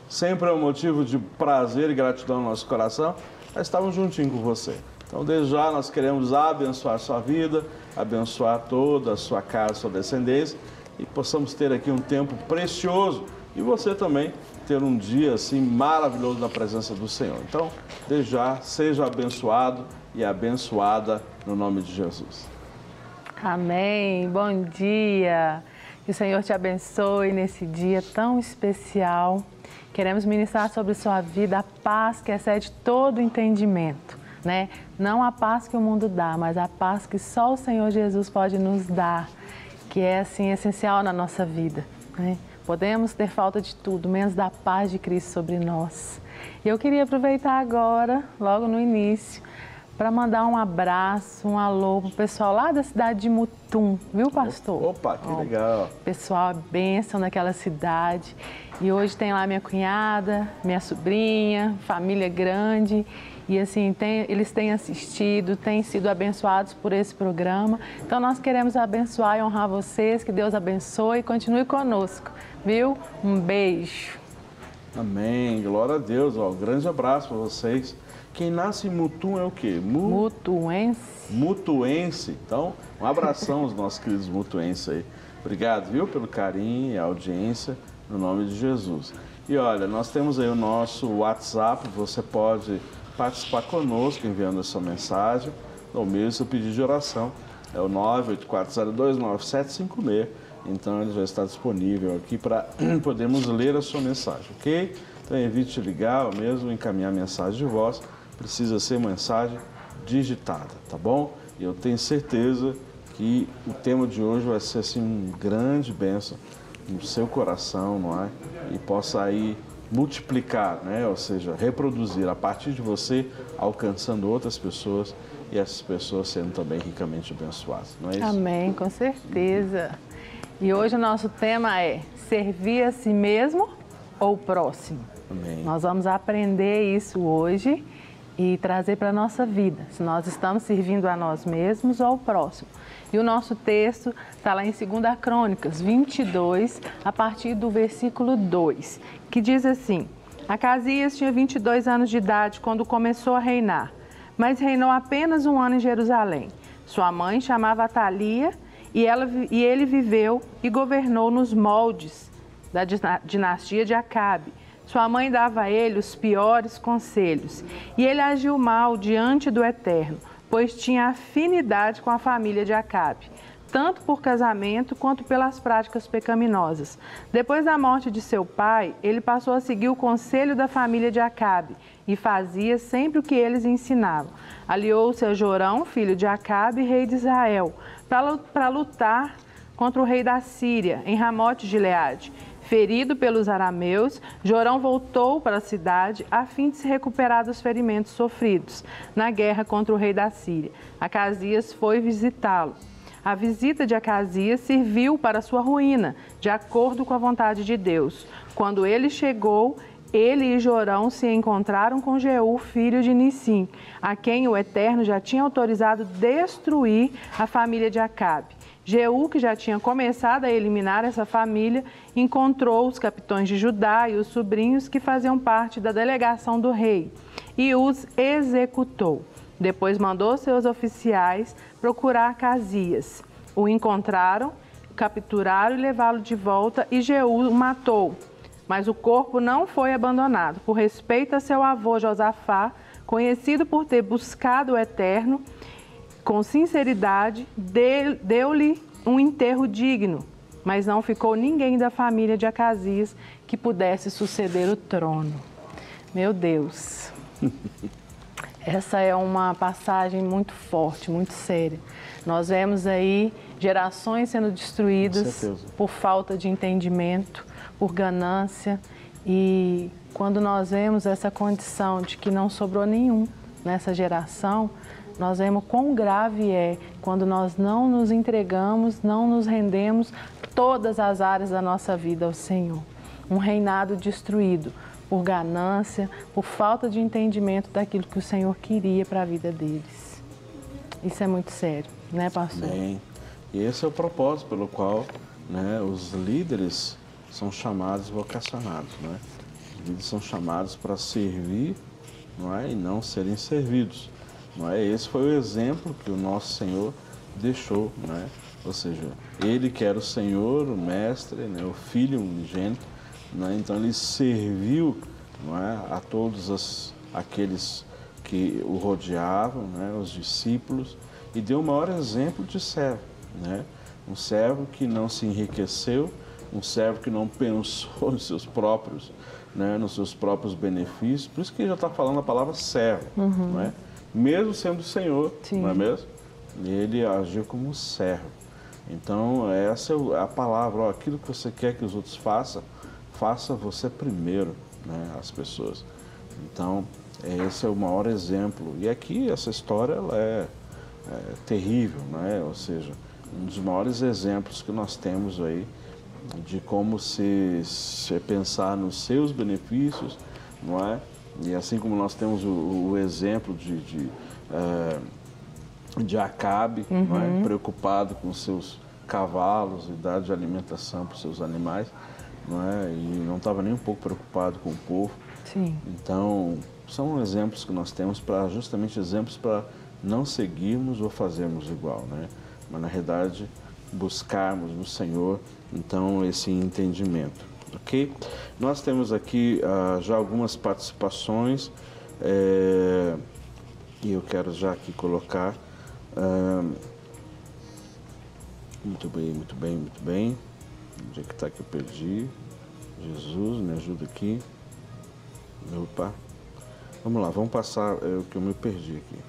Sempre é um motivo de prazer e gratidão no nosso coração estarmos juntinho com você. Então, desde já, nós queremos abençoar a sua vida, abençoar toda a sua casa, sua descendência, e possamos ter aqui um tempo precioso e você também ter um dia assim maravilhoso na presença do Senhor. Então, desde já, seja abençoado e abençoada no nome de Jesus. Amém. Bom dia. Que o Senhor te abençoe nesse dia tão especial. Queremos ministrar sobre sua vida a paz que excede todo entendimento, né? Não a paz que o mundo dá, mas a paz que só o Senhor Jesus pode nos dar, que é assim essencial na nossa vida, né? Podemos ter falta de tudo, menos da paz de Cristo sobre nós. E eu queria aproveitar agora, logo no início, para mandar um abraço, um alô para o pessoal lá da cidade de Mutum, viu, pastor? Opa, que legal! Pessoal, bênção naquela cidade. E hoje tem lá minha cunhada, minha sobrinha, família grande. E assim, eles têm assistido, têm sido abençoados por esse programa. Então nós queremos abençoar e honrar vocês, que Deus abençoe e continue conosco, viu? Um beijo. Amém, glória a Deus, ó, um grande abraço para vocês. Quem nasce em Mutum é o quê? Mutuense. Mutuense. Então, um abração aos nossos queridos mutuenses aí. Obrigado, viu, pelo carinho e a audiência, no nome de Jesus. E olha, nós temos aí o nosso WhatsApp, você pode participar conosco enviando a sua mensagem, ou mesmo seu pedido de oração. É o 984029756. Então, ele já está disponível aqui para podermos ler a sua mensagem, ok? Então, evite ligar ou mesmo encaminhar mensagem de voz. Precisa ser mensagem digitada, tá bom? E eu tenho certeza que o tema de hoje vai ser assim uma grande bênção no seu coração, não é? E possa aí multiplicar, né? Ou seja, reproduzir a partir de você, alcançando outras pessoas e essas pessoas sendo também ricamente abençoadas, não é isso? Amém, com certeza. E hoje o nosso tema é servir a si mesmo ou o próximo. Amém. Nós vamos aprender isso hoje e trazer para a nossa vida, se nós estamos servindo a nós mesmos ou ao próximo. E o nosso texto está lá em 2 Crônicas 22, a partir do versículo 2, que diz assim: Acasias tinha 22 anos de idade quando começou a reinar, mas reinou apenas um ano em Jerusalém. Sua mãe chamava Atalia e ele viveu e governou nos moldes da dinastia de Acabe. Sua mãe dava a ele os piores conselhos, e ele agiu mal diante do Eterno, pois tinha afinidade com a família de Acabe, tanto por casamento quanto pelas práticas pecaminosas. Depois da morte de seu pai, ele passou a seguir o conselho da família de Acabe, e fazia sempre o que eles ensinavam. Aliou-se a Jorão, filho de Acabe, rei de Israel, para lutar contra o rei da Síria, em Ramote-Gileade. Ferido pelos arameus, Jorão voltou para a cidade a fim de se recuperar dos ferimentos sofridos na guerra contra o rei da Síria. Acasias foi visitá-lo. A visita de Acasias serviu para sua ruína, de acordo com a vontade de Deus. Quando ele chegou, ele e Jorão se encontraram com Jeú, filho de Nissim, a quem o Eterno já tinha autorizado destruir a família de Acabe. Jeú, que já tinha começado a eliminar essa família, encontrou os capitães de Judá e os sobrinhos que faziam parte da delegação do rei e os executou. Depois mandou seus oficiais procurar Acasias. O encontraram, capturaram e levaram de volta e Jeú o matou. Mas o corpo não foi abandonado. Por respeito a seu avô Josafá, conhecido por ter buscado o Eterno, com sinceridade, deu-lhe um enterro digno, mas não ficou ninguém da família de Acasias que pudesse suceder o trono. Meu Deus, essa é uma passagem muito forte, muito séria. Nós vemos aí gerações sendo destruídas por falta de entendimento, por ganância, e quando nós vemos essa condição de que não sobrou nenhum nessa geração, nós vemos quão grave é quando nós não nos entregamos, não nos rendemos todas as áreas da nossa vida ao Senhor. Um reinado destruído por ganância, por falta de entendimento daquilo que o Senhor queria para a vida deles. Isso é muito sério, né, pastor? Bem, e esse é o propósito pelo qual, né, os líderes são chamados, vocacionados, né? Eles são chamados para servir, não é? E não serem servidos. Não é? Esse foi o exemplo que o nosso Senhor deixou, não é? Ou seja, Ele que era o Senhor, o Mestre, né? O Filho unigênito, não é? Então Ele serviu, não é? A todos aqueles que o rodeavam, né? Os discípulos, e deu o maior exemplo de servo, né? Um servo que não se enriqueceu, um servo que não pensou nos seus próprios, né? Nos seus próprios benefícios. Por isso que ele já está falando a palavra servo, não é? Mesmo sendo o Senhor, Sim. não é mesmo? Ele agiu como um servo. Então, essa é a palavra, ó, aquilo que você quer que os outros façam, faça você primeiro, né, as pessoas. Então, esse é o maior exemplo. E aqui, essa história, ela é terrível, né? Ou seja, um dos maiores exemplos que nós temos aí de como se pensar nos seus benefícios, não é? E assim como nós temos o exemplo de Acabe, não é? Preocupado com seus cavalos e dar de alimentação para os seus animais, não é? E não estava nem um pouco preocupado com o povo. Sim. Então, são exemplos que nós temos para, justamente exemplos para não seguirmos ou fazermos igual, né? Mas na realidade buscarmos no Senhor, então, esse entendimento, ok? Nós temos aqui já algumas participações e eu quero já aqui colocar. Muito bem, muito bem, muito bem. Onde é que está que eu perdi? Jesus, me ajuda aqui. Opa. Vamos lá, vamos passar o que eu me perdi aqui.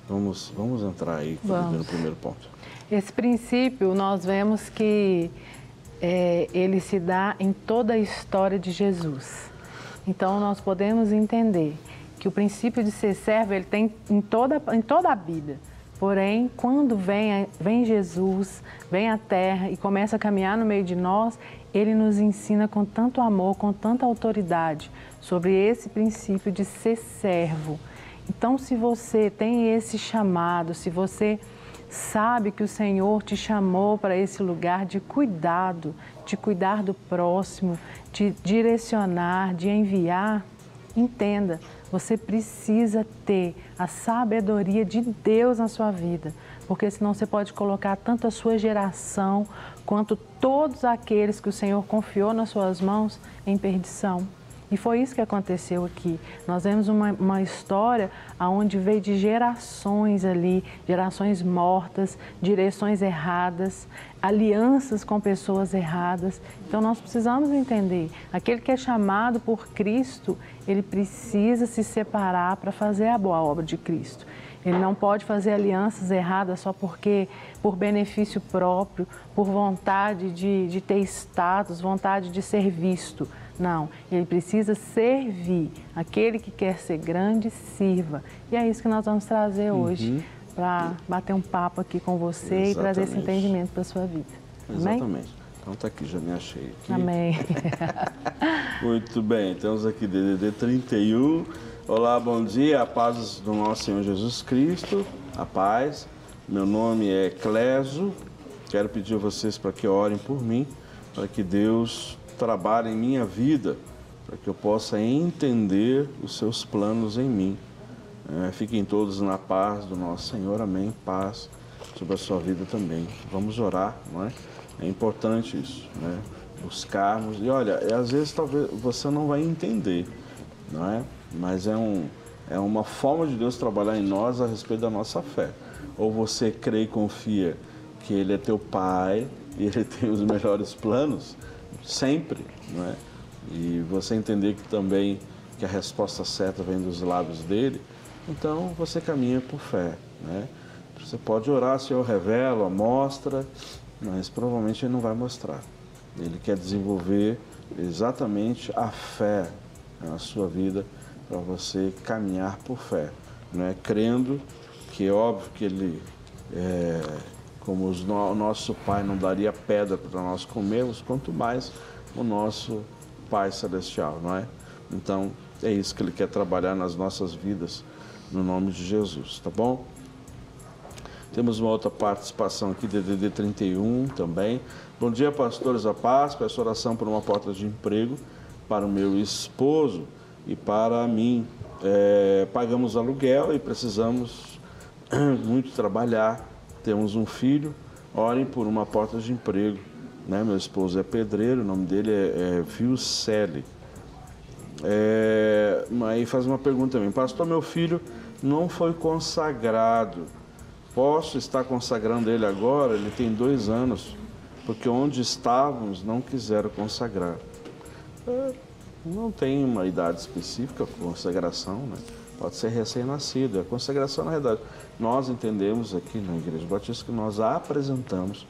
Vamos entrar aí no primeiro ponto. Esse princípio, nós vemos que ele se dá em toda a história de Jesus. Então, nós podemos entender que o princípio de ser servo, ele tem em toda a Bíblia. Porém, quando vem Jesus, vem à Terra e começa a caminhar no meio de nós, Ele nos ensina com tanto amor, com tanta autoridade, sobre esse princípio de ser servo. Então, se você tem esse chamado, se você sabe que o Senhor te chamou para esse lugar de cuidado, de cuidar do próximo, de direcionar, de enviar, entenda, você precisa ter a sabedoria de Deus na sua vida, porque senão você pode colocar tanto a sua geração quanto todos aqueles que o Senhor confiou nas suas mãos em perdição. E foi isso que aconteceu aqui. Nós vemos uma história onde veio de gerações ali, gerações mortas, direções erradas, alianças com pessoas erradas. Então nós precisamos entender, aquele que é chamado por Cristo, ele precisa se separar para fazer a boa obra de Cristo. Ele não pode fazer alianças erradas só porque, por benefício próprio, por vontade de ter status, vontade de ser visto. Não, ele precisa servir. Aquele que quer ser grande, sirva. E é isso que nós vamos trazer hoje, para bater um papo aqui com você. Exatamente. E trazer esse entendimento para a sua vida. Amém? Exatamente. Então tá aqui, já me achei aqui. Amém. Muito bem, temos aqui DDD 31. Olá, bom dia, a paz do nosso Senhor Jesus Cristo, a paz. Meu nome é Cléso. Quero pedir a vocês para que orem por mim, para que Deus trabalhe em minha vida, para que eu possa entender os seus planos em mim. Fiquem todos na paz do nosso Senhor, amém. Paz sobre a sua vida também. Vamos orar, não é? É importante isso, né? Buscarmos. E olha, às vezes talvez você não vai entender, não é? Mas é uma forma de Deus trabalhar em nós a respeito da nossa fé. Ou você crê e confia que Ele é teu Pai e Ele tem os melhores planos, sempre, não é? E você entender que também que a resposta certa vem dos lábios dele, então você caminha por fé, né? Você pode orar, Senhor, revela, mostra, mas provavelmente Ele não vai mostrar. Ele quer desenvolver exatamente a fé na sua vida para você caminhar por fé, não é? Crendo que é óbvio que Ele como o nosso Pai não daria pedra para nós comermos, quanto mais o nosso Pai Celestial, não é? Então, é isso que Ele quer trabalhar nas nossas vidas, no nome de Jesus, tá bom? Temos uma outra participação aqui, DDD 31 também. Bom dia, pastores, a paz. Peço oração por uma porta de emprego para o meu esposo e para mim. Pagamos aluguel e precisamos muito trabalhar. Temos um filho, orem por uma porta de emprego. Né? Meu esposo é pedreiro, o nome dele é Vilcele. Aí faz uma pergunta também: pastor, meu filho não foi consagrado, posso estar consagrando ele agora? Ele tem 2 anos, porque onde estávamos não quiseram consagrar. Não tem uma idade específica para consagração, né? Pode ser recém-nascido. A consagração, na verdade, nós entendemos aqui na Igreja Batista que nós apresentamos,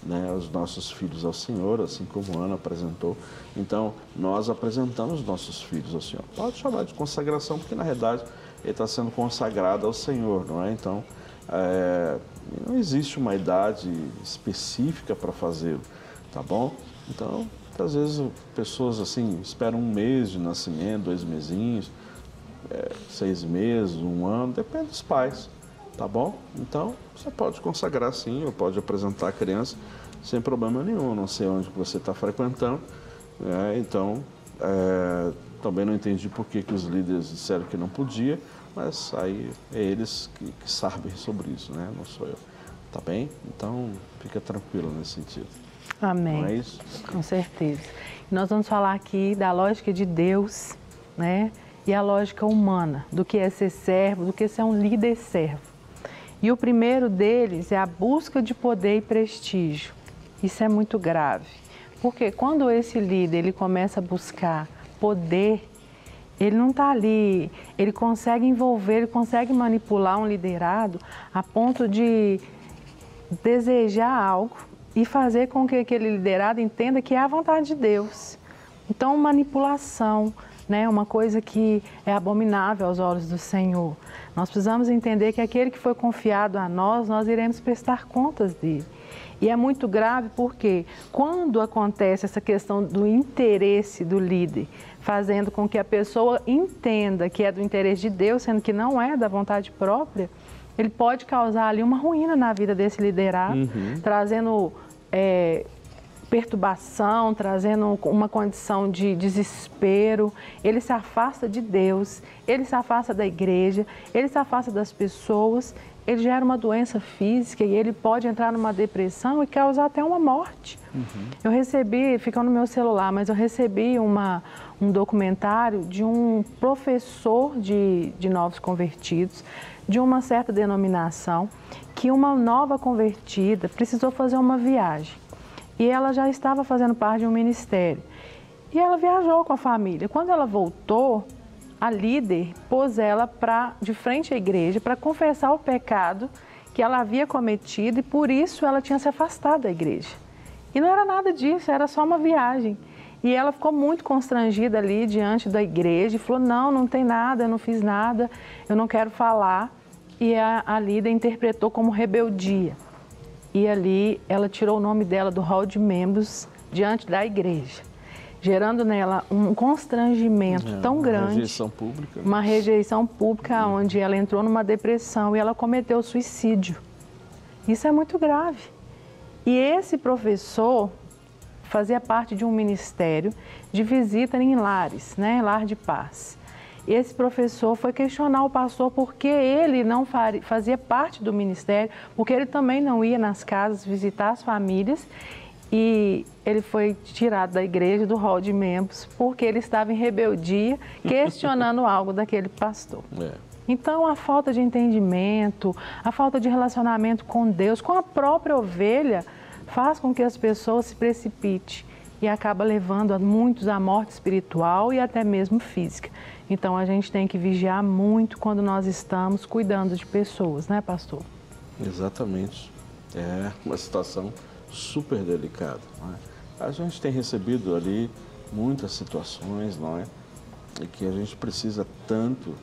né, os nossos filhos ao Senhor, assim como Ana apresentou. Então, nós apresentamos nossos filhos ao Senhor. Pode chamar de consagração, porque na realidade ele está sendo consagrado ao Senhor, não é? Então, não existe uma idade específica para fazê-lo, tá bom? Então, às vezes pessoas assim esperam 1 mês de nascimento, 2 mesinhos, 6 meses, 1 ano, depende dos pais, tá bom? Então, você pode consagrar sim, ou pode apresentar a criança sem problema nenhum. Não sei onde você está frequentando, então também não entendi por que os líderes disseram que não podia, mas aí é eles que sabem sobre isso, né? Não sou eu, tá bem? Então, fica tranquilo nesse sentido. Amém. Não é isso? Com certeza. Nós vamos falar aqui da lógica de Deus, né? E a lógica humana, do que é ser servo, do que é ser um líder servo. E o primeiro deles é a busca de poder e prestígio. Isso é muito grave, porque quando esse líder ele começa a buscar poder, ele não está ali, ele consegue envolver, ele consegue manipular um liderado a ponto de desejar algo e fazer com que aquele liderado entenda que é a vontade de Deus. Então, manipulação, né, uma coisa que é abominável aos olhos do Senhor. Nós precisamos entender que aquele que foi confiado a nós, nós iremos prestar contas dele. E é muito grave porque quando acontece essa questão do interesse do líder, fazendo com que a pessoa entenda que é do interesse de Deus, sendo que não é da vontade própria, ele pode causar ali uma ruína na vida desse liderado, trazendo perturbação, trazendo uma condição de desespero. Ele se afasta de Deus, ele se afasta da igreja, ele se afasta das pessoas, ele gera uma doença física e ele pode entrar numa depressão e causar até uma morte. Eu recebi, fica no meu celular, mas eu recebi um documentário de um professor de novos convertidos, de uma certa denominação, que uma nova convertida precisou fazer uma viagem. E ela já estava fazendo parte de um ministério. E ela viajou com a família. Quando ela voltou, a líder pôs ela de frente à igreja para confessar o pecado que ela havia cometido e por isso ela tinha se afastado da igreja. E não era nada disso, era só uma viagem. E ela ficou muito constrangida ali diante da igreja e falou: não tem nada, eu não fiz nada, eu não quero falar. E a líder interpretou como rebeldia. E ali ela tirou o nome dela do hall de membros diante da igreja, gerando nela um constrangimento tão grande. Uma rejeição pública. Uma rejeição pública, onde ela entrou numa depressão e ela cometeu suicídio. Isso é muito grave. E esse professor fazia parte de um ministério de visita em lares, né? Lar de paz. Esse professor foi questionar o pastor porque ele não fazia parte do ministério, porque ele também não ia nas casas visitar as famílias e ele foi tirado da igreja, do hall de membros, porque ele estava em rebeldia, questionando algo daquele pastor. Então, a falta de entendimento, a falta de relacionamento com Deus, com a própria ovelha, faz com que as pessoas se precipitem e acaba levando a muitos à morte espiritual e até mesmo física. Então, a gente tem que vigiar muito quando nós estamos cuidando de pessoas, né, pastor? Exatamente. É uma situação super delicada, não é? A gente tem recebido ali muitas situações, não é? E que a gente precisa tanto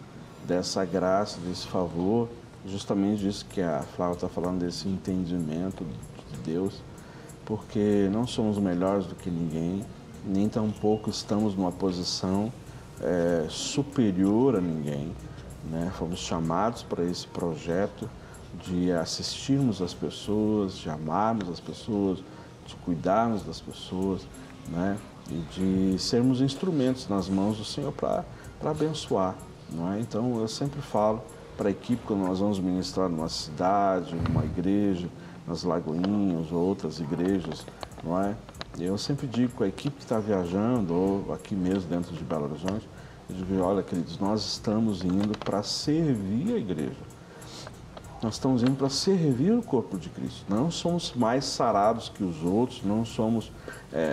dessa graça, desse favor, justamente disso que a Flávia está falando, desse entendimento de Deus, porque não somos melhores do que ninguém, nem tampouco estamos numa posição superior a ninguém, né? Fomos chamados para esse projeto de assistirmos as pessoas, de amarmos as pessoas, de cuidarmos das pessoas, né? e de sermos instrumentos nas mãos do Senhor para abençoar, não é? Então, eu sempre falo para a equipe, quando nós vamos ministrar numa cidade, numa igreja, nas Lagoinhas ou outras igrejas, não é? Eu sempre digo com a equipe que está viajando, ou aqui mesmo dentro de Belo Horizonte, eu digo, olha, queridos, nós estamos indo para servir a igreja. Nós estamos indo para servir o corpo de Cristo. Não somos mais sarados que os outros, não somos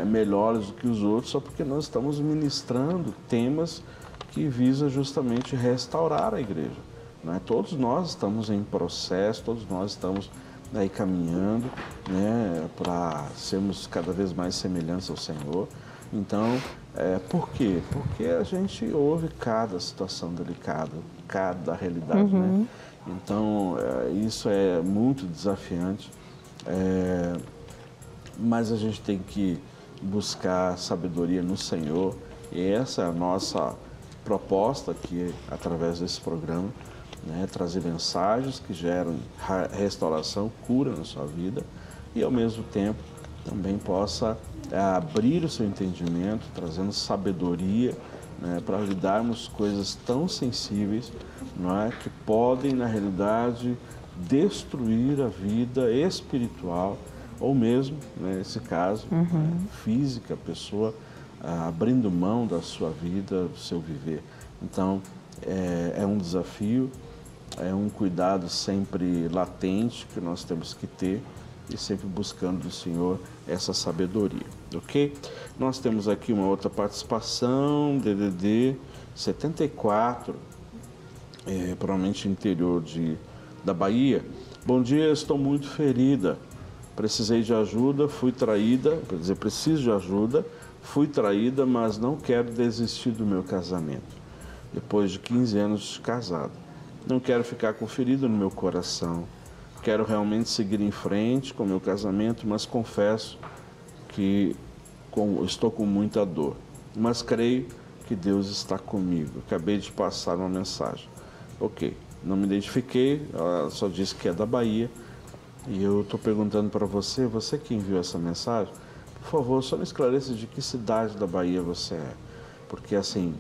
melhores do que os outros, só porque nós estamos ministrando temas que visam justamente restaurar a igreja. Não é? Todos nós estamos em processo, todos nós estamos aí caminhando, né, para sermos cada vez mais semelhantes ao Senhor. Então, por quê? Porque a gente ouve cada situação delicada, cada realidade, né? Então, isso é muito desafiante, mas a gente tem que buscar sabedoria no Senhor, e essa é a nossa proposta aqui, através desse programa, né? Trazer mensagens que geram restauração, cura na sua vida, e ao mesmo tempo também possa abrir o seu entendimento, trazendo sabedoria, né, para lidarmos coisas tão sensíveis, não é, que podem, na realidade, destruir a vida espiritual, ou mesmo, né, nesse caso, física, a pessoa abrindo mão da sua vida, do seu viver. Então, é um desafio, é um cuidado sempre latente que nós temos que ter, e sempre buscando do Senhor essa sabedoria, ok? Nós temos aqui uma outra participação, DDD 74, provavelmente interior da Bahia. Bom dia, estou muito ferida, precisei de ajuda, fui traída, quer dizer, preciso de ajuda, fui traída, mas não quero desistir do meu casamento, depois de 15 anos de casado. Não quero ficar com ferida no meu coração. Quero realmente seguir em frente com o meu casamento, mas confesso que estou com muita dor. Mas creio que Deus está comigo. Acabei de passar uma mensagem. Ok, não me identifiquei, ela só disse que é da Bahia. E eu estou perguntando para você que enviou essa mensagem, por favor, só me esclareça de que cidade da Bahia você é. Porque, assim,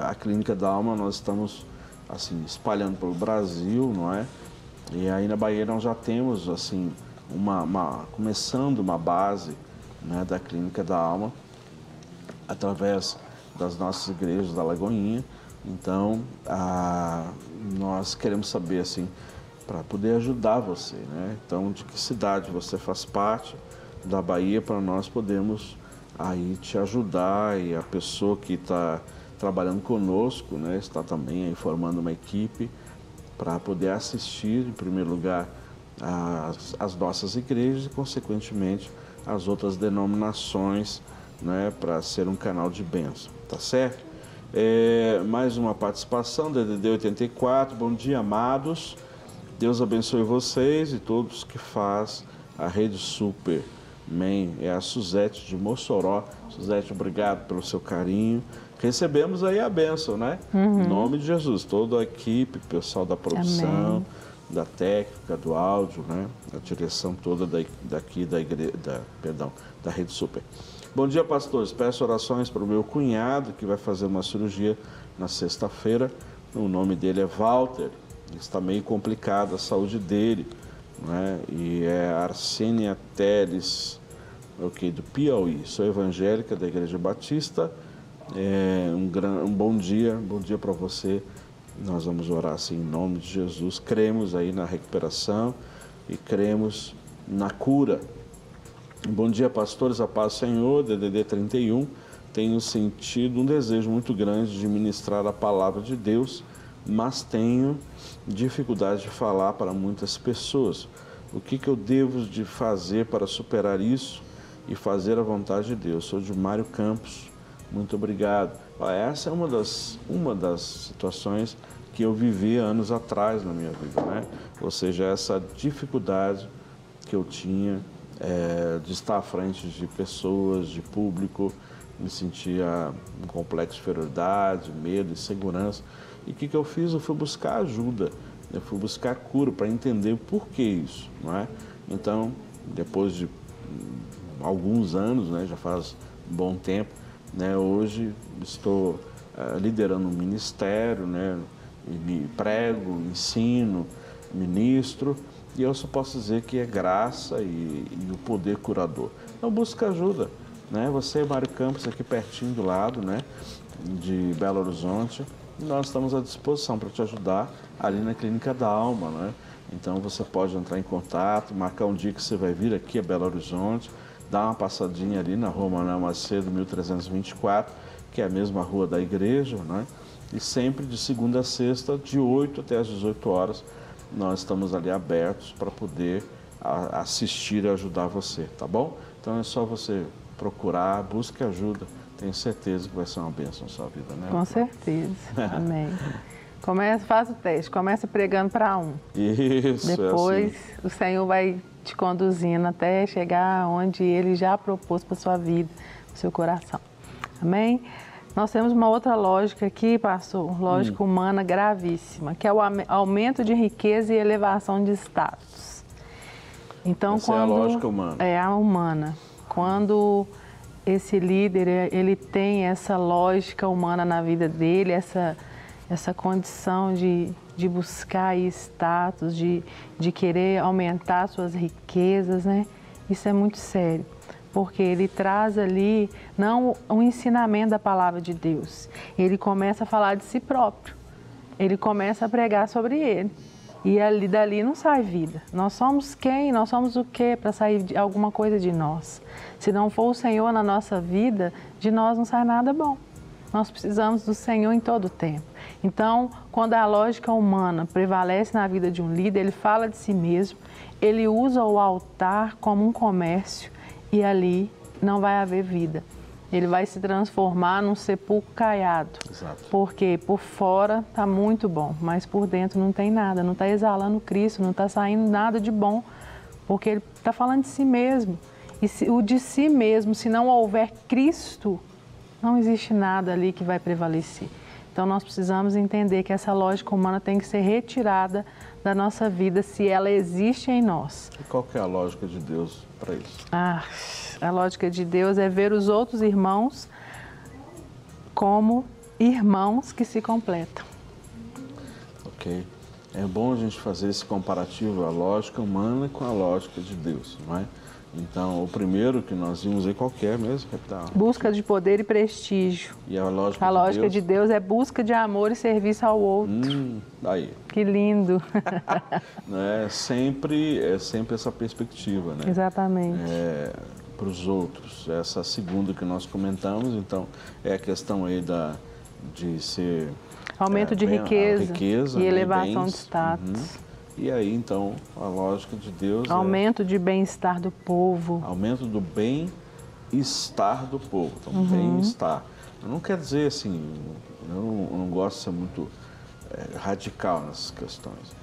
a Clínica da Alma nós estamos assim, espalhando pelo Brasil, não é? E aí na Bahia nós já temos, assim, começando uma base, né, da Clínica da Alma, através das nossas igrejas da Lagoinha. Então, nós queremos saber, assim, para poder ajudar você, né? Então, de que cidade você faz parte da Bahia, para nós podermos aí te ajudar, e a pessoa que está trabalhando conosco, né, está também aí formando uma equipe para poder assistir, em primeiro lugar, as nossas igrejas e, consequentemente, as outras denominações, né, para ser um canal de bênção, tá certo? Mais uma participação, DDD 84, bom dia, amados, Deus abençoe vocês e todos que faz a Rede Super, amém? É a Suzete de Mossoró. Suzete, obrigado pelo seu carinho. Recebemos aí a bênção, né? Em nome de Jesus, toda a equipe, pessoal da produção, amém, da técnica, do áudio, né? A direção toda da Rede Super. Bom dia, pastores. Peço orações para o meu cunhado, que vai fazer uma cirurgia na sexta-feira. O nome dele é Walter. Está meio complicado a saúde dele, né? E é Arsênia Teles, do Piauí. Sou evangélica da Igreja Batista. Um bom dia para você. Nós vamos orar assim em nome de Jesus. Cremos aí na recuperação e cremos na cura. Bom dia, pastores, a paz do Senhor. DDD 31. Tenho sentido um desejo muito grande de ministrar a palavra de Deus, mas tenho dificuldade de falar para muitas pessoas. O que eu devo de fazer para superar isso e fazer a vontade de Deus? Sou de Mário Campos. Muito obrigado. Essa é uma das situações que eu vivi anos atrás na minha vida, né? Ou seja, essa dificuldade que eu tinha de estar à frente de pessoas, de público, me sentia um complexo de inferioridade, medo, insegurança. E o que eu fiz? Eu fui buscar ajuda, eu fui buscar cura para entender o porquê isso, não é? Então, depois de alguns anos, né, já faz um bom tempo, né, hoje estou liderando um ministério, né, prego, ensino, ministro, e eu só posso dizer que é graça e o poder curador. Então busca ajuda, né? Você, Mário Campos, aqui pertinho do lado, né, de Belo Horizonte, e nós estamos à disposição para te ajudar ali na Clínica da Alma, né? Então você pode entrar em contato, marcar um dia que você vai vir aqui a Belo Horizonte, dar uma passadinha ali na Rua Manuel Macedo, 1324, que é a mesma rua da igreja, né? E sempre de segunda a sexta, de 8 até as 18 horas, nós estamos ali abertos para poder assistir e ajudar você, tá bom? Então é só você procurar, busque ajuda. Tenho certeza que vai ser uma bênção na sua vida, né? Com certeza. Amém. Faz o teste, começa pregando para um. Isso, depois é assim. O Senhor vai te conduzindo até chegar onde Ele já propôs para a sua vida, para o seu coração. Amém? Nós temos uma outra lógica aqui, pastor, lógica humana gravíssima, que é o aumento de riqueza e elevação de status. Então, essa é a lógica humana. É a humana. Quando esse líder, ele tem essa lógica humana na vida dele, essa condição de buscar status, de querer aumentar suas riquezas, né? Isso é muito sério, porque ele traz ali, não o ensinamento da palavra de Deus, ele começa a falar de si próprio, ele começa a pregar sobre ele, e dali não sai vida. Nós somos quem? Nós somos o quê para sair alguma coisa de nós? Se não for o Senhor na nossa vida, de nós não sai nada bom. Nós precisamos do Senhor em todo o tempo. Então, quando a lógica humana prevalece na vida de um líder, ele fala de si mesmo, ele usa o altar como um comércio e ali não vai haver vida. Ele vai se transformar num sepulcro caiado. Exato. Porque por fora está muito bom, mas por dentro não tem nada, não está exalando Cristo, não está saindo nada de bom, porque ele está falando de si mesmo. E o de si mesmo, se não houver Cristo, não existe nada ali que vai prevalecer. Então nós precisamos entender que essa lógica humana tem que ser retirada da nossa vida se ela existe em nós. E qual que é a lógica de Deus para isso? A lógica de Deus é ver os outros irmãos como irmãos que se completam. Ok. É bom a gente fazer esse comparativo, a lógica humana com a lógica de Deus, não é? Então, o primeiro que nós vimos aí, qual que é mesmo? Busca de poder e prestígio. E a lógica de Deus é busca de amor e serviço ao outro. Aí. Que lindo. É sempre essa perspectiva, né? Exatamente. Para os outros. Essa segunda que nós comentamos, então, é a questão aí de ser... Aumento de riqueza e elevação de status. E aí, então, a lógica de Deus aumento de bem-estar do povo. Aumento do bem-estar do povo. Então, bem-estar. Não quer dizer assim, eu não gosto de ser muito radical nessas questões,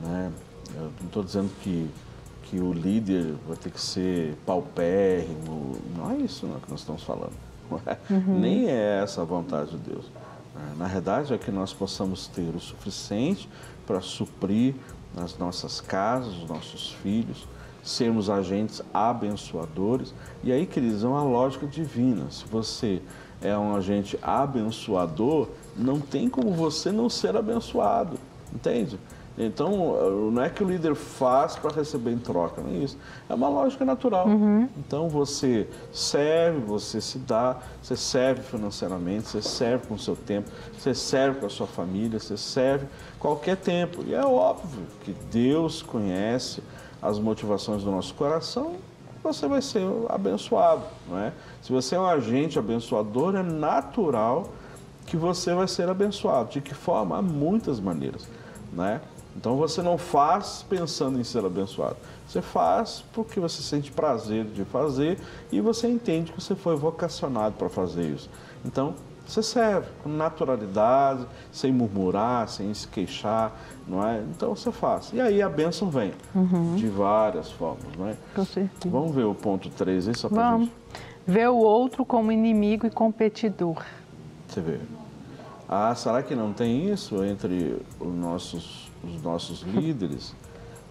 né? Eu não estou dizendo que o líder vai ter que ser paupérrimo. Não é isso que nós estamos falando. Nem é essa a vontade de Deus. Na verdade, é que nós possamos ter o suficiente para suprir nas nossas casas, os nossos filhos, sermos agentes abençoadores. E aí, queridos, é uma lógica divina. Se você é um agente abençoador, não tem como você não ser abençoado, entende? Então, não é que o líder faz para receber em troca, não é isso. É uma lógica natural. Então, você serve, você se dá, você serve financeiramente, você serve com o seu tempo, você serve com a sua família, você serve qualquer tempo. E é óbvio que Deus conhece as motivações do nosso coração, você vai ser abençoado, não é? Se você é um agente abençoador, é natural que você vai ser abençoado. De que forma? Há muitas maneiras, né? Então você não faz pensando em ser abençoado. Você faz porque você sente prazer de fazer e você entende que você foi vocacionado para fazer isso. Então você serve com naturalidade, sem murmurar, sem se queixar, não é? Então você faz. E aí a bênção vem de várias formas, não é? Com certeza. Vamos ver o ponto 3 aí, só para gente. Ver o outro como inimigo e competidor. Você vê. Será que não tem isso entre os nossos líderes,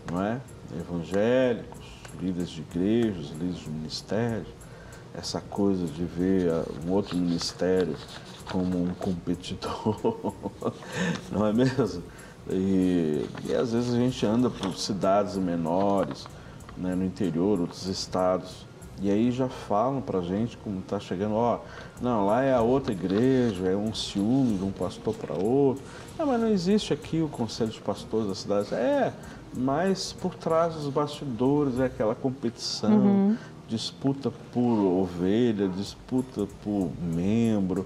não é? Evangélicos, líderes de igrejas, líderes de ministérios, essa coisa de ver um outro ministério como um competidor, não é mesmo? E às vezes a gente anda por cidades menores, né, no interior, outros estados, e aí já falam pra gente como está chegando, ó, não, lá é a outra igreja, é um ciúme de um pastor para outro. Não, mas não existe aqui o conselho de pastores da cidade. Mas por trás dos bastidores é aquela competição, disputa por ovelha, disputa por membro,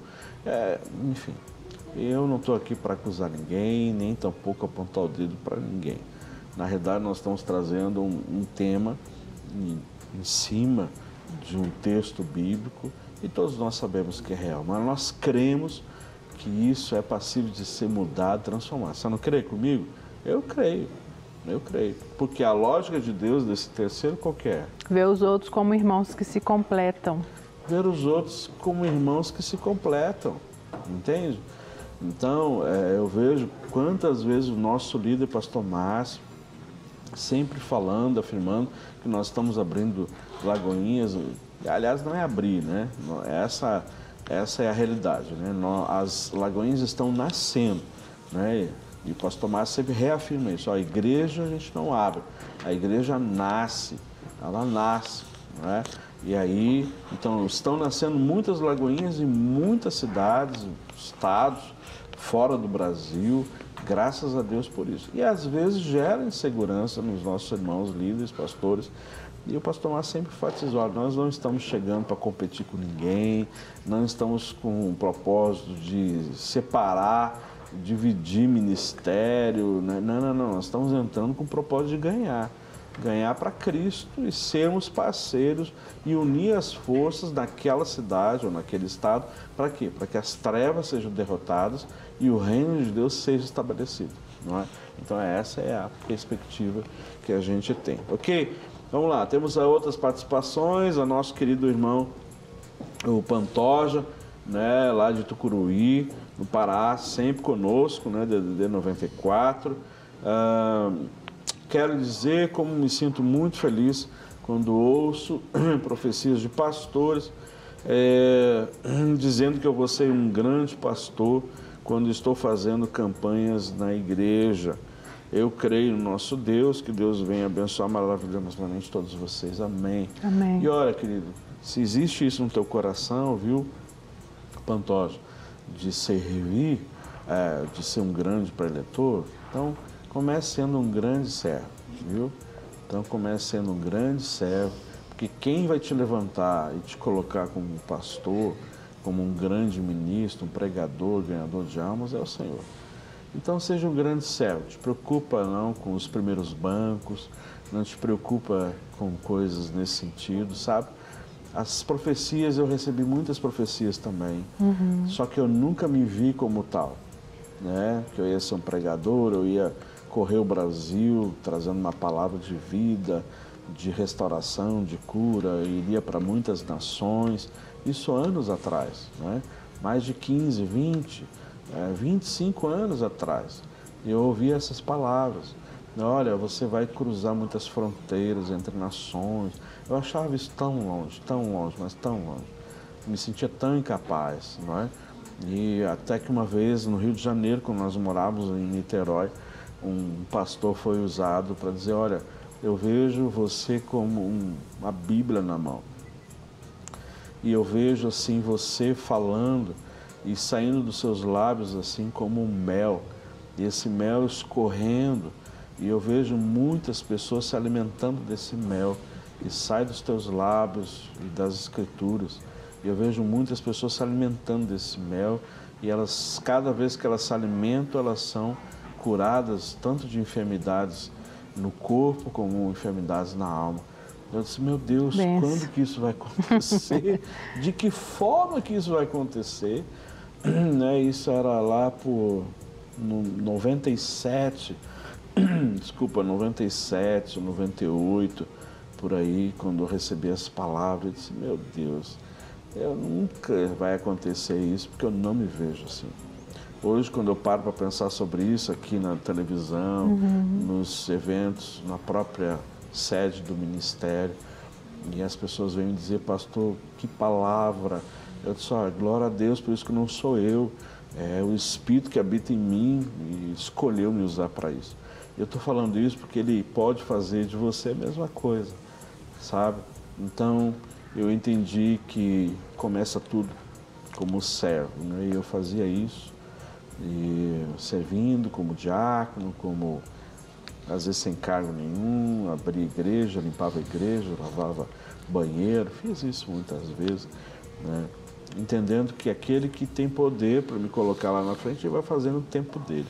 enfim. Eu não estou aqui para acusar ninguém, nem tampouco apontar o dedo para ninguém. Na realidade, nós estamos trazendo um tema em cima de um texto bíblico e todos nós sabemos que é real, mas nós cremos que isso é passível de ser mudado, transformado. Você não crê comigo? Eu creio, porque a lógica de Deus desse terceiro qualquer. Ver os outros como irmãos que se completam. Ver os outros como irmãos que se completam, entende? Então, eu vejo quantas vezes o nosso líder, pastor Márcio, sempre falando, afirmando que nós estamos abrindo Lagoinhas. Aliás, não é abrir, né? Essa é a realidade, né? As Lagoinhas estão nascendo, né? E o pastor Márcio sempre reafirma isso. A igreja a gente não abre, a igreja nasce, ela nasce, né? E aí, então, estão nascendo muitas Lagoinhas em muitas cidades, estados, fora do Brasil, graças a Deus por isso. E às vezes gera insegurança nos nossos irmãos líderes, pastores. E o pastor Márcio sempre enfatizou, nós não estamos chegando para competir com ninguém, não estamos com o propósito de separar, dividir ministério, né? Não, nós estamos entrando com o propósito de ganhar para Cristo e sermos parceiros e unir as forças naquela cidade ou naquele estado, para quê? Para que as trevas sejam derrotadas e o reino de Deus seja estabelecido, não é? Então essa é a perspectiva que a gente tem, ok? Vamos lá, temos outras participações, o nosso querido irmão, o Pantoja, né, lá de Tucuruí, no Pará, sempre conosco, né, DDD 94. Quero dizer como me sinto muito feliz quando ouço profecias de pastores dizendo que eu vou ser um grande pastor quando estou fazendo campanhas na igreja. Eu creio no nosso Deus, que Deus venha abençoar maravilhosamente todos vocês. Amém. Amém. E olha, querido, se existe isso no teu coração, viu, Pantoja, de servir, de ser um grande preletor, então comece sendo um grande servo, viu? Então comece sendo um grande servo, porque quem vai te levantar e te colocar como um pastor, como um grande ministro, um pregador, ganhador de almas, é o Senhor. Então seja um grande servo, não te preocupa não com os primeiros bancos, não te preocupa com coisas nesse sentido, sabe? As profecias, eu recebi muitas profecias também, só que eu nunca me vi como tal, né? Que eu ia ser um pregador, eu ia correr o Brasil trazendo uma palavra de vida, de restauração, de cura, iria para muitas nações, isso anos atrás, né? Mais de 15, 20, 25 anos atrás, eu ouvi essas palavras. Olha, você vai cruzar muitas fronteiras entre nações. Eu achava isso tão longe, mas tão longe. Me sentia tão incapaz, não é? E até que uma vez, no Rio de Janeiro, quando nós morávamos em Niterói, um pastor foi usado para dizer, olha, eu vejo você como uma Bíblia na mão. E eu vejo assim você falando e saindo dos seus lábios assim como um mel. E esse mel escorrendo. E eu vejo muitas pessoas se alimentando desse mel. E sai dos teus lábios e das escrituras. E eu vejo muitas pessoas se alimentando desse mel. E elas, cada vez que elas se alimentam, elas são curadas tanto de enfermidades no corpo como enfermidades na alma. Eu disse, meu Deus, quando que isso vai acontecer? De que forma que isso vai acontecer? Né? Isso era lá por 97, 98, por aí, quando eu recebi essa palavra, eu disse, meu Deus, nunca vai acontecer isso, porque eu não me vejo assim. Hoje, quando eu paro para pensar sobre isso aqui na televisão, nos eventos, na própria sede do ministério. E as pessoas vêm me dizer, pastor, que palavra. Eu disse, glória a Deus, por isso que não sou eu. É o Espírito que habita em mim e escolheu me usar para isso. Eu estou falando isso porque Ele pode fazer de você a mesma coisa, sabe? Então, eu entendi que começa tudo como servo, né? E eu fazia isso, e servindo como diácono, como às vezes sem cargo nenhum, abria igreja, limpava a igreja, lavava banheiro, fiz isso muitas vezes, né? Entendendo que aquele que tem poder para me colocar lá na frente, ele vai fazer no tempo dele.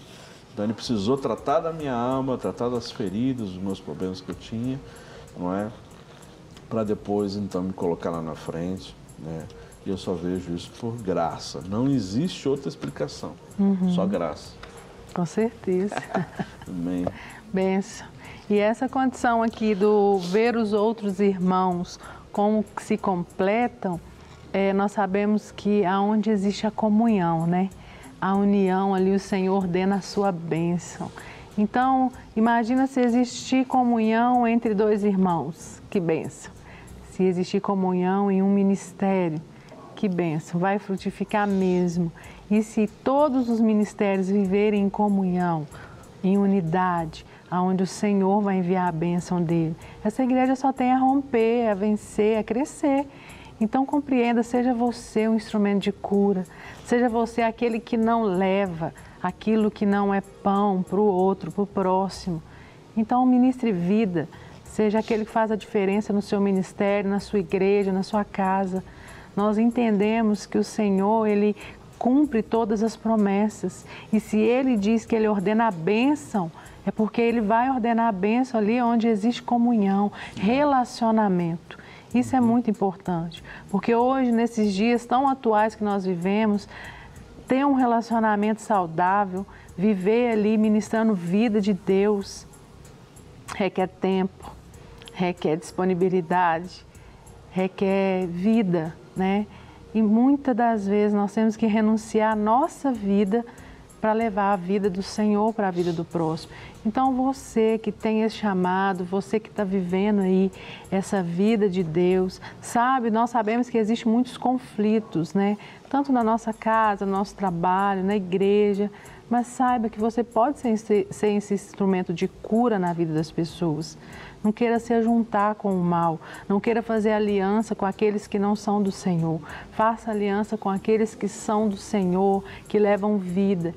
Então ele precisou tratar da minha alma, tratar das feridas, dos meus problemas que eu tinha, não é? Para depois então me colocar lá na frente, né? E eu só vejo isso por graça. Não existe outra explicação, só graça. Com certeza. Amém. Benção. E essa condição aqui do ver os outros irmãos como se completam, nós sabemos que aonde existe a comunhão, né? A união ali, o Senhor ordena a sua bênção. Então, imagina se existir comunhão entre dois irmãos, que bênção. Se existir comunhão em um ministério, que bênção, vai frutificar mesmo. E se todos os ministérios viverem em comunhão, em unidade, aonde o Senhor vai enviar a bênção dele, essa igreja só tem a romper, a vencer, a crescer. Então compreenda, seja você um instrumento de cura, seja você aquele que não leva aquilo que não é pão para o outro, para o próximo. Então ministre vida, seja aquele que faz a diferença no seu ministério, na sua igreja, na sua casa. Nós entendemos que o Senhor, Ele cumpre todas as promessas. E se Ele diz que Ele ordena a bênção, é porque Ele vai ordenar a bênção ali onde existe comunhão, relacionamento. Isso é muito importante, porque hoje, nesses dias tão atuais que nós vivemos, ter um relacionamento saudável, viver ali ministrando vida de Deus, requer tempo, requer disponibilidade, requer vida, né? E muitas das vezes nós temos que renunciar à nossa vida para levar a vida do Senhor para a vida do próximo. Então você que tem esse chamado, você que está vivendo aí essa vida de Deus, sabe, nós sabemos que existem muitos conflitos, né? Tanto na nossa casa, no nosso trabalho, na igreja, mas saiba que você pode ser esse instrumento de cura na vida das pessoas. Não queira se juntar com o mal, não queira fazer aliança com aqueles que não são do Senhor. Faça aliança com aqueles que são do Senhor, que levam vida,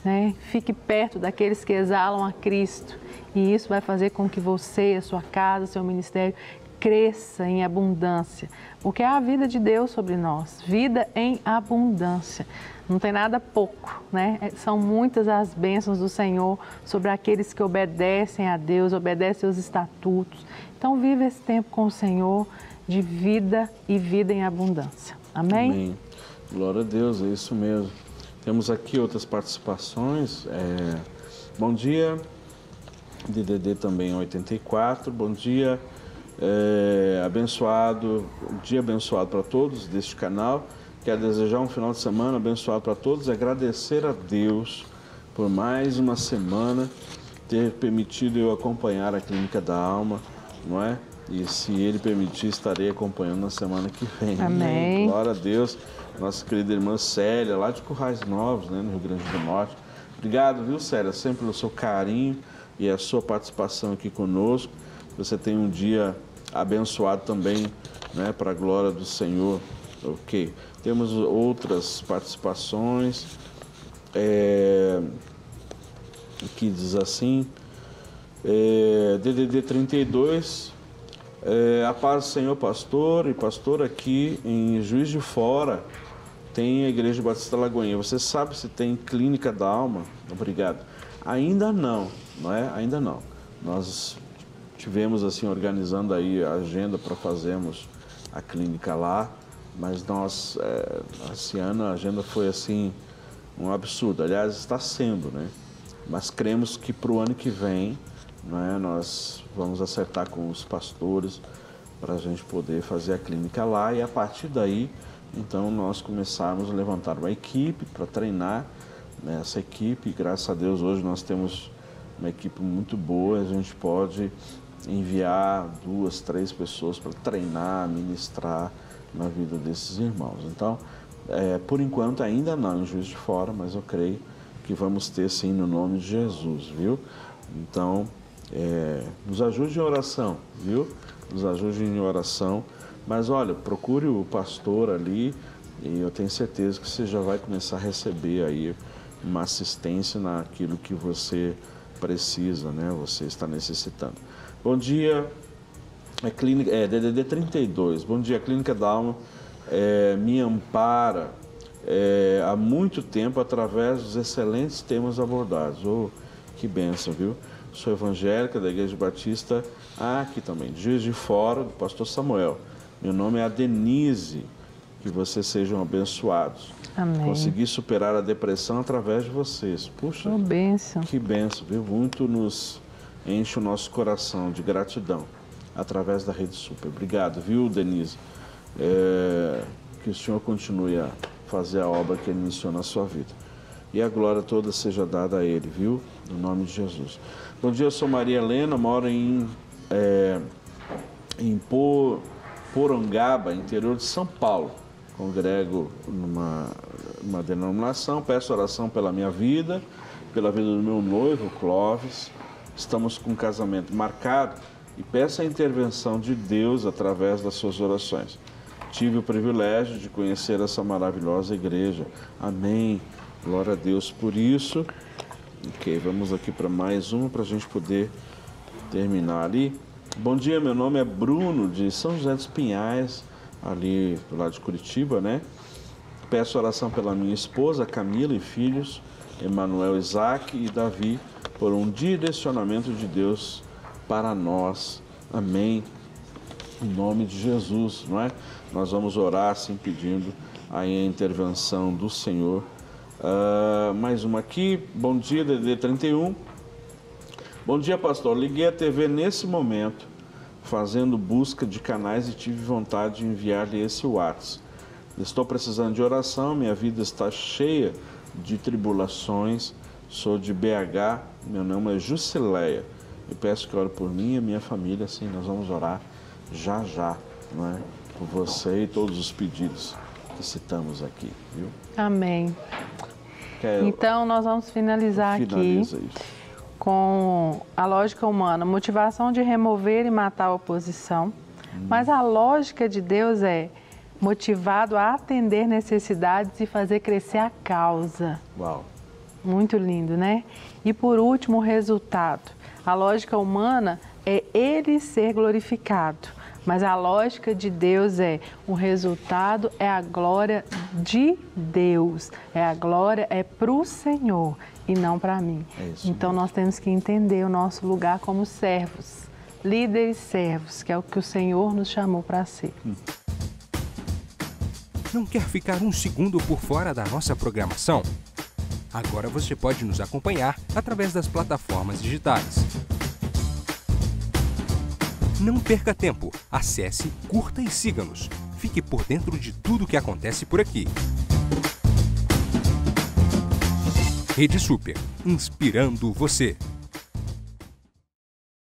né? Fique perto daqueles que exalam a Cristo. E isso vai fazer com que você, a sua casa, o seu ministério cresça em abundância. Porque é a vida de Deus sobre nós, vida em abundância. Não tem nada pouco, né? São muitas as bênçãos do Senhor sobre aqueles que obedecem a Deus, obedecem aos estatutos. Então, viva esse tempo com o Senhor de vida e vida em abundância. Amém? Amém. Glória a Deus, é isso mesmo. Temos aqui outras participações. Bom dia, DDD também 84. Bom dia, abençoado, um dia abençoado para todos deste canal. Quero desejar um final de semana abençoado para todos e agradecer a Deus por mais uma semana ter permitido eu acompanhar a Clínica da Alma, não é? E se Ele permitir, estarei acompanhando na semana que vem. Amém. Glória a Deus. Nossa querida irmã Célia, lá de Currais Novos, né, no Rio Grande do Norte. Obrigado, viu, Célia, sempre pelo seu carinho e a sua participação aqui conosco. Você tem um dia abençoado também, né, para a glória do Senhor. Ok. Temos outras participações. Aqui diz assim, DDD 32, a paz do Senhor, pastor e pastor, aqui em Juiz de Fora tem a Igreja Batista Lagoinha. Você sabe se tem Clínica da Alma? Obrigado. Ainda não, não é? Ainda não. Nós tivemos assim organizando aí a agenda para fazermos a clínica lá, mas nós, esse ano a agenda foi assim, um absurdo. Aliás, está sendo, né? Mas cremos que para o ano que vem, né, nós vamos acertar com os pastores para a gente poder fazer a clínica lá e a partir daí, então, nós começarmos a levantar uma equipe para treinar, né, essa equipe. Graças a Deus, hoje nós temos uma equipe muito boa, a gente pode enviar 2, 3 pessoas para treinar, ministrar na vida desses irmãos. Então, por enquanto ainda não em Juiz de Fora, mas eu creio que vamos ter sim no nome de Jesus, viu? Então, nos ajude em oração, viu? Nos ajude em oração. Mas olha, procure o pastor ali e eu tenho certeza que você já vai começar a receber aí uma assistência naquilo que você precisa, né? Você está necessitando. Bom dia, DDD 32. Bom dia, Clínica da Alma me ampara há muito tempo através dos excelentes temas abordados. Oh, que bênção, viu? Sou evangélica da Igreja Batista, aqui também, de Juiz de Fora, do pastor Samuel. Meu nome é a Denise, que vocês sejam abençoados. Amém. Consegui superar a depressão através de vocês. Puxa, Oh, bênção. Que bênção, viu? Muito nos enche o nosso coração de gratidão através da Rede Super. Obrigado, viu, Denise? Que o Senhor continue a fazer a obra que Ele iniciou na sua vida. E a glória toda seja dada a Ele, viu? No nome de Jesus. Bom dia, eu sou Maria Helena, moro em Porangaba, interior de São Paulo. Congrego numa denominação, peço oração pela minha vida, pela vida do meu noivo, Clóvis. Estamos com um casamento marcado e peço a intervenção de Deus através das suas orações. Tive o privilégio de conhecer essa maravilhosa igreja. Amém. Glória a Deus por isso. Ok, vamos aqui para mais uma para a gente poder terminar ali. Bom dia, meu nome é Bruno, de São José dos Pinhais, ali do lado de Curitiba, né? Peço oração pela minha esposa, Camila, e filhos, Emanuel, Isaac e Davi, por um direcionamento de Deus para nós. Amém. Em nome de Jesus, não é? Nós vamos orar assim, pedindo aí a intervenção do Senhor. Mais uma aqui. Bom dia, DD 31. Bom dia, pastor. Liguei a TV nesse momento, fazendo busca de canais e tive vontade de enviar-lhe esse WhatsApp. Estou precisando de oração, minha vida está cheia de tribulações. Sou de BH, meu nome é Jusileia. E peço que ore por mim e minha família, assim, nós vamos orar já, não é? Por você e todos os pedidos que citamos aqui, viu? Amém. Então, nós vamos finalizar aqui com a lógica humana, motivação de remover e matar a oposição. Mas a lógica de Deus é motivado a atender necessidades e fazer crescer a causa. Uau! Muito lindo, né? E por último, o resultado. A lógica humana é Ele ser glorificado, mas a lógica de Deus o resultado é a glória de Deus, a glória é para o Senhor e não para mim. Então nós temos que entender o nosso lugar como servos, líderes servos, que é o que o Senhor nos chamou para ser. Não quer ficar um segundo por fora da nossa programação? Agora você pode nos acompanhar através das plataformas digitais. Não perca tempo, acesse, curta e siga-nos. Fique por dentro de tudo o que acontece por aqui. Rede Super, inspirando você.